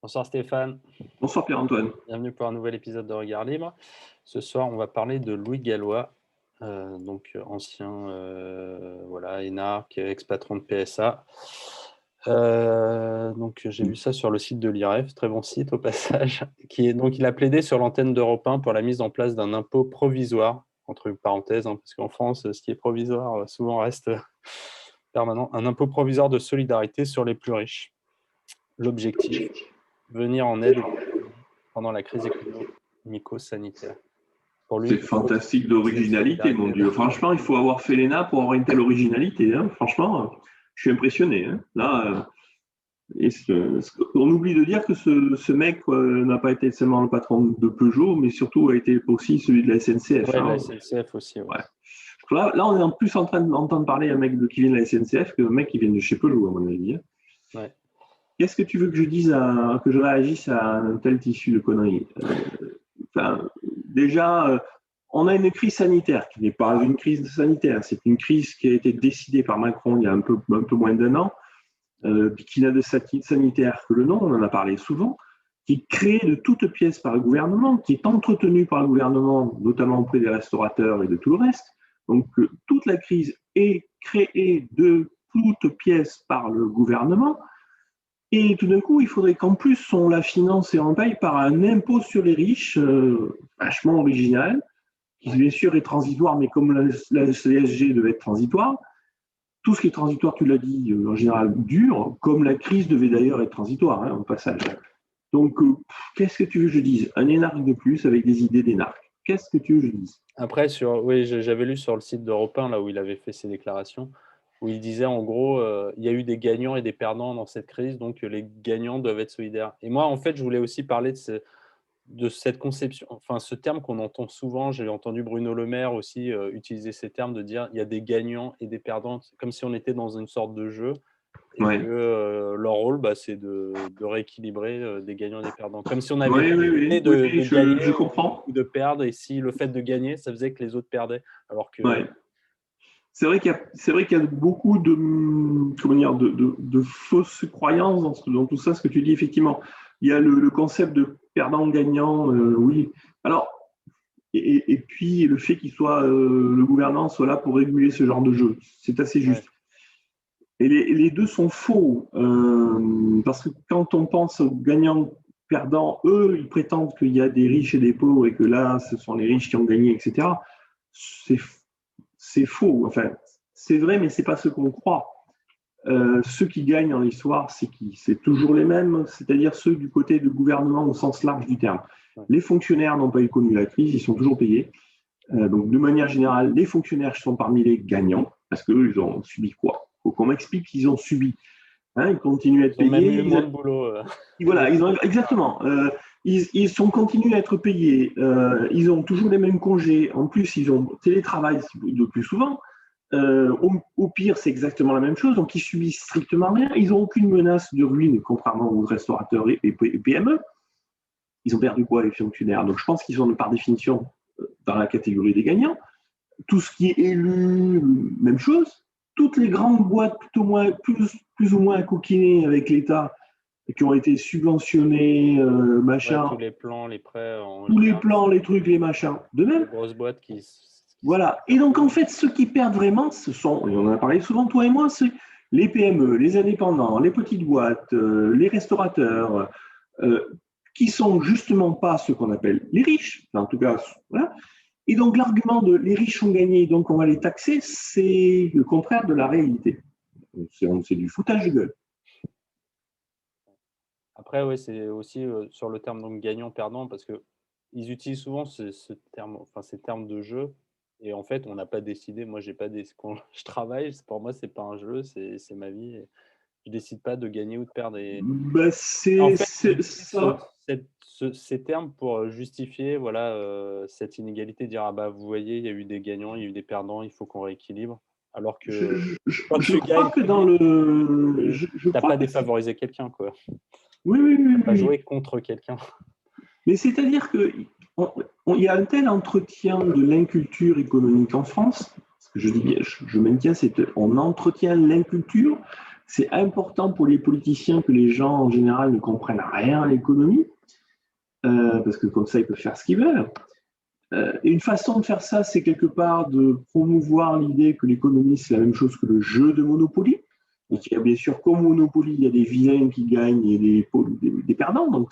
Bonsoir Stéphane, Bonsoir Pierre-Antoine. bienvenue pour un nouvel épisode de Regard Libre. Ce soir, on va parler de Louis Gallois, ancien voilà, énarque, ex-patron de PSA. J'ai vu ça sur le site de l'IREF, très bon site au passage, il a plaidé sur l'antenne d'Europe 1 pour la mise en place d'un impôt provisoire, entre parenthèses, parce qu'en France, ce qui est provisoire souvent reste permanent, un impôt provisoire de solidarité sur les plus riches. L'objectif, venir en aide pendant la crise économico-sanitaire. Pour lui, C'est fantastique d'originalité, mon Dieu. Franchement, il faut avoir fait l'ENA pour avoir une telle originalité. Franchement, je suis impressionné. Là, on oublie de dire que ce mec n'a pas été seulement le patron de Peugeot, mais surtout a été aussi celui de la SNCF. Oui, la SNCF aussi. Ouais. Là, on est en plus en train d'entendre parler un mec qui vient de la SNCF qu'un mec qui vient de chez Peugeot, à mon avis. Ouais. Qu'est-ce que tu veux que je dise, que je réagisse à un tel tissu de conneries? Déjà, on a une crise sanitaire qui n'est pas une crise sanitaire, c'est une crise qui a été décidée par Macron il y a un peu moins d'un an, qui n'a de sanitaire que le nom, on en a parlé souvent, qui est créée de toutes pièces par le gouvernement, qui est entretenue par le gouvernement, notamment auprès des restaurateurs et de tout le reste. Donc, toute la crise est créée de toutes pièces par le gouvernement. Et tout d'un coup, il faudrait qu'en plus, on la finance et on paye par un impôt sur les riches, vachement original, qui bien sûr est transitoire, mais comme la CSG devait être transitoire, tout ce qui est transitoire, tu l'as dit, en général dure, comme la crise devait d'ailleurs être transitoire, au passage. Donc, qu'est-ce que tu veux que je dise? Un énarque de plus avec des idées d'énarque. Qu'est-ce que tu veux que je dise? Après, j'avais lu sur le site d'Europe 1, là où il avait fait ses déclarations, où il disait en gros, il y a eu des gagnants et des perdants dans cette crise, donc les gagnants doivent être solidaires. Et moi, en fait, je voulais aussi parler de cette conception, enfin ce terme qu'on entend souvent. J'ai entendu Bruno Le Maire aussi utiliser ces termes, de dire il y a des gagnants et des perdants, comme si on était dans une sorte de jeu, et que leur rôle, c'est de rééquilibrer des gagnants et des perdants. Comme si on avait décidé de gagner je comprends. ou de perdre, et si le fait de gagner, ça faisait que les autres perdaient. Alors que… C'est vrai qu'il y a beaucoup de fausses croyances dans tout ça, ce que tu dis, effectivement. Il y a le concept de perdant-gagnant, oui. Alors, et puis le fait le gouvernement soit là pour réguler ce genre de jeu, c'est assez juste. Ouais. Et les deux sont faux, parce que quand on pense aux gagnants-perdants, eux, ils prétendent qu'il y a des riches et des pauvres et que là, ce sont les riches qui ont gagné, etc. C'est faux. Enfin, c'est vrai, mais c'est pas ce qu'on croit. Ceux qui gagnent dans l'histoire, c'est qui? C'est toujours les mêmes, c'est-à-dire ceux du côté du gouvernement au sens large du terme. Les fonctionnaires n'ont pas eu connu la crise, ils sont toujours payés. Donc, de manière générale, les fonctionnaires sont parmi les gagnants, parce qu'eux, ils ont subi quoi? Il faut qu'on m'explique qu'ils ont subi. Ils continuent à être payés. Ils ont même eu moins de boulot. Voilà, exactement. Ils sont continués à être payés. Ils ont toujours les mêmes congés. En plus, ils ont télétravail le plus souvent. Au pire, c'est exactement la même chose. Donc, ils subissent strictement rien. Ils n'ont aucune menace de ruine, contrairement aux restaurateurs et PME. Ils ont perdu quoi, les fonctionnaires? Donc, je pense qu'ils sont par définition dans la catégorie des gagnants. Tout ce qui est élu, même chose. Toutes les grandes boîtes, plus ou moins coquinées avec l'État, qui ont été subventionnés, machin. Ouais, tous les plans, les prêts. Tous les plans, les trucs, les machins. De même. Les grosses boîtes qui… Voilà. Et donc, en fait, ceux qui perdent vraiment, ce sont, et on en a parlé souvent, toi et moi, c'est les PME, les indépendants, les petites boîtes, les restaurateurs, qui sont justement pas ce qu'on appelle les riches. En tout cas, voilà. Et donc, l'argument de les riches ont gagné, donc on va les taxer, c'est le contraire de la réalité. C'est du foutage de gueule. Après, oui, c'est aussi sur le terme donc gagnant-perdant, parce qu'ils utilisent souvent ce terme, enfin, ces termes de jeu. Et en fait, on n'a pas décidé. Moi, j'ai pas quand je travaille, pour moi, c'est pas un jeu, c'est ma vie. Et je décide pas de gagner ou de perdre. Et en fait, ces termes pour justifier, voilà, cette inégalité, dire vous voyez, il y a eu des gagnants, il y a eu des perdants, il faut qu'on rééquilibre. Alors que quand tu gagnes, tu n'as pas défavorisé quelqu'un, quoi. Oui. Pas jouer contre quelqu'un. Mais c'est-à-dire qu'il y a un tel entretien de l'inculture économique en France, ce que je dis bien, je maintiens, on entretient l'inculture, c'est important pour les politiciens que les gens, en général, ne comprennent rien à l'économie, parce que comme ça, ils peuvent faire ce qu'ils veulent. Et une façon de faire ça, c'est quelque part de promouvoir l'idée que l'économie, c'est la même chose que le jeu de Monopoly. Et qu'il y a bien sûr, comme Monopoly, il y a des vilains qui gagnent et des perdants. Donc,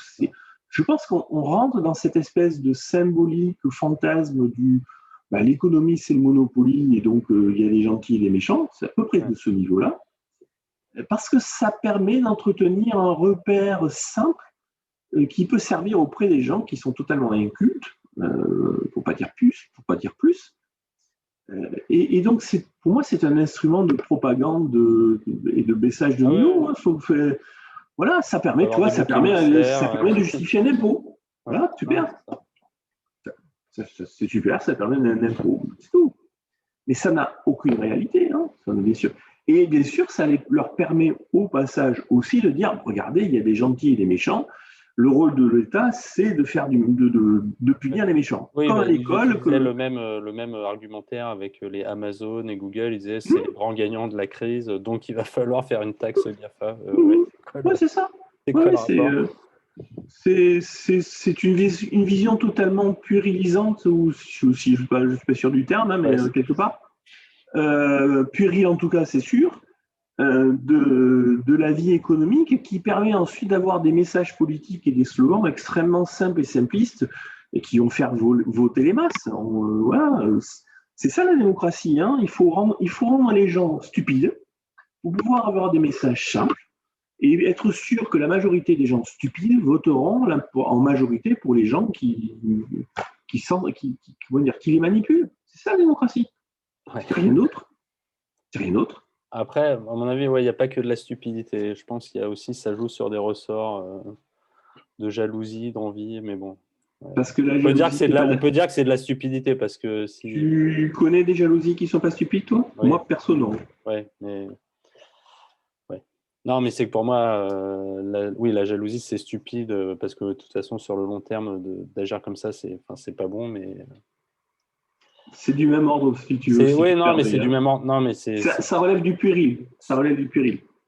je pense qu'on rentre dans cette espèce de symbolique, fantasme du l'économie, c'est le Monopoly, et donc il y a des gentils et des méchants. C'est à peu près de ce niveau-là. Parce que ça permet d'entretenir un repère simple qui peut servir auprès des gens qui sont totalement incultes, pour pas dire plus. Et donc, pour moi, c'est un instrument de propagande et de baissage de niveau. Hein. Voilà, ça permet, tu vois, ça permet de justifier un impôt. Voilà, super. C'est super, ça permet un impôt. C'est tout. Mais ça n'a aucune réalité, hein, ça, bien sûr. Et bien sûr, ça leur permet au passage aussi de dire, regardez, il y a des gentils et des méchants. Le rôle de l'État, c'est de faire de punir les méchants. Oui, comme à l'école. Le même argumentaire avec les Amazon et Google. Ils disaient c'est les grands gagnants de la crise, donc il va falloir faire une taxe GAFA. Ouais, c'est ça. C'est quoi le rapport ? C'est une vision totalement puérilisante, ou je ne suis pas sûr du terme, hein, mais quelque part. Puéril en tout cas, c'est sûr. De la vie économique qui permet ensuite d'avoir des messages politiques et des slogans extrêmement simples et simplistes et qui vont faire voter les masses. Voilà, c'est ça la démocratie. Hein. Il faut rendre les gens stupides pour pouvoir avoir des messages simples et être sûr que la majorité des gens stupides voteront en majorité pour les gens qui les manipulent. C'est ça la démocratie. Ouais. C'est rien d'autre. Après, à mon avis, il n'y a pas que de la stupidité. Je pense qu'il y a aussi, ça joue sur des ressorts de jalousie, d'envie, mais bon. Parce que on peut dire que c'est de la stupidité parce que si... Tu connais des jalousies qui ne sont pas stupides, toi ? Oui. Moi, perso, non. Ouais. Non, mais c'est que pour moi, la jalousie, c'est stupide parce que de toute façon, sur le long terme, d'agir comme ça, c'est pas bon, mais... C'est du même ordre, si tu veux. Oui, non, mais c'est du même ordre. Non, mais ça relève du puéril.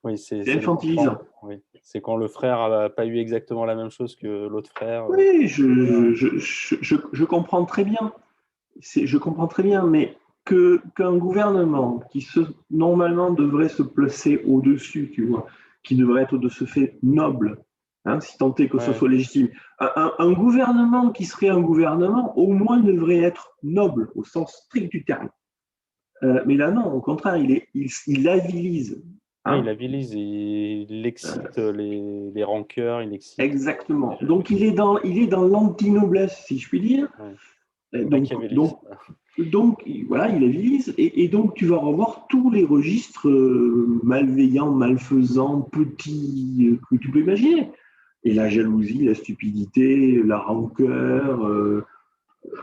Oui, c'est infantilisant. Oui. C'est quand le frère n'a pas eu exactement la même chose que l'autre frère. Oui, je comprends très bien. Je comprends très bien, mais qu'un gouvernement qui normalement devrait se placer au-dessus, tu vois, qui devrait être de ce fait noble, hein, si tant est que ce soit légitime. Un gouvernement qui serait un gouvernement, au moins devrait être noble, au sens strict du terme. Mais là, non, au contraire, il avilise. Hein. Il avilise, il excite les rancœurs, il excite... Exactement. Donc, il est dans l'anti-noblesse, si je puis dire. Ouais. Donc, voilà, il avilise, et donc tu vas revoir tous les registres malveillants, malfaisants, petits que tu peux imaginer. Et la jalousie, la stupidité, la rancœur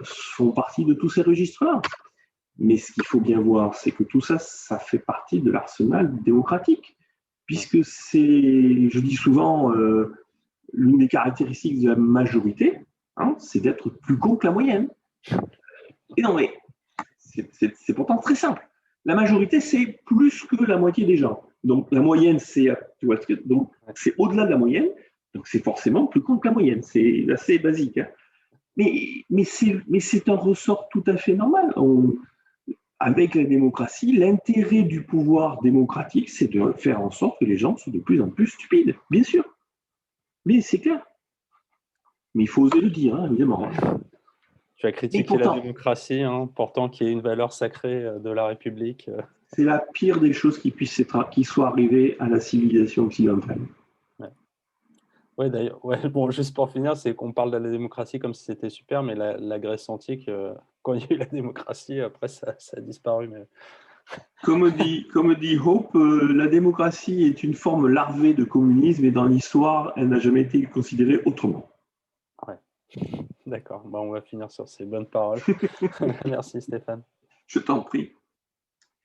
font partie de tous ces registres-là. Mais ce qu'il faut bien voir, c'est que tout ça, ça fait partie de l'arsenal démocratique. Puisque je dis souvent, l'une des caractéristiques de la majorité, hein, c'est d'être plus con que la moyenne. Et non, mais c'est pourtant très simple. La majorité, c'est plus que la moitié des gens. Donc, la moyenne, c'est au-delà de la moyenne. Donc, c'est forcément plus con que la moyenne. C'est assez basique. Hein. Mais c'est un ressort tout à fait normal. Avec la démocratie, l'intérêt du pouvoir démocratique, c'est de faire en sorte que les gens soient de plus en plus stupides, bien sûr. Mais c'est clair. Mais il faut oser le dire, hein, évidemment. Tu as critiqué la démocratie, hein, pourtant qui est une valeur sacrée de la République. C'est la pire des choses qui soit arrivée à la civilisation occidentale. Oui, d'ailleurs. Ouais, bon, juste pour finir, c'est qu'on parle de la démocratie comme si c'était super, mais la Grèce antique, quand il y a eu la démocratie, après ça a disparu. Mais... Comme dit Hope, la démocratie est une forme larvée de communisme et dans l'histoire, elle n'a jamais été considérée autrement. Ouais. D'accord, on va finir sur ces bonnes paroles. Merci Stéphane. Je t'en prie.